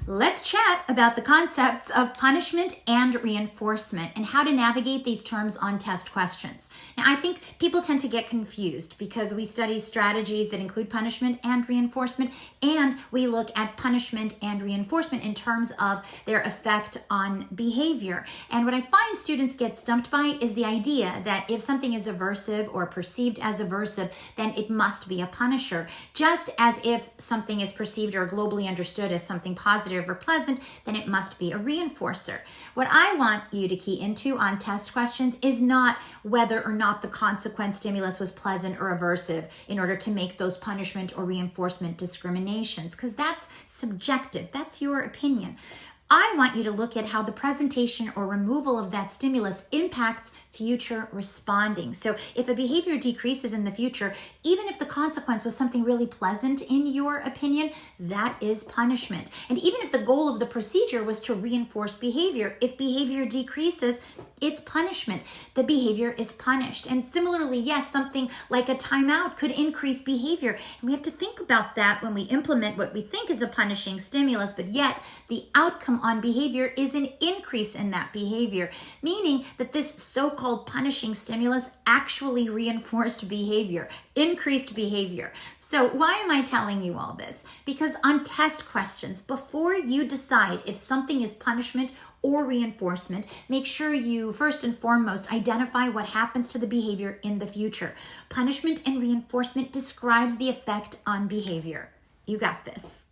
Let's chat about the concepts of punishment and reinforcement and how to navigate these terms on test questions. Now, I think people tend to get confused because we study strategies that include punishment and reinforcement, and we look at punishment and reinforcement in terms of their effect on behavior. And what I find students get stumped by is the idea that if something is aversive or perceived as aversive, then it must be a punisher, just as if something is perceived or globally understood as something positive or pleasant, then it must be a reinforcer. What I want you to key into on test questions is not whether or not the consequent stimulus was pleasant or aversive in order to make those punishment or reinforcement discriminations, because that's subjective. That's your opinion. I want you to look at how the presentation or removal of that stimulus impacts future responding. So if a behavior decreases in the future, even if the consequence was something really pleasant in your opinion, that is punishment. And even if the goal of the procedure was to reinforce behavior, if behavior decreases, it's punishment. The behavior is punished. And similarly, yes, something like a timeout could increase behavior. And we have to think about that when we implement what we think is a punishing stimulus, but yet the outcome on behavior is an increase in that behavior, meaning that this so-called punishing stimulus actually reinforced behavior, increased behavior. So why am I telling you all this? Because on test questions, before you decide if something is punishment or reinforcement, make sure you first and foremost identify what happens to the behavior in the future. Punishment and reinforcement describes the effect on behavior. You got this.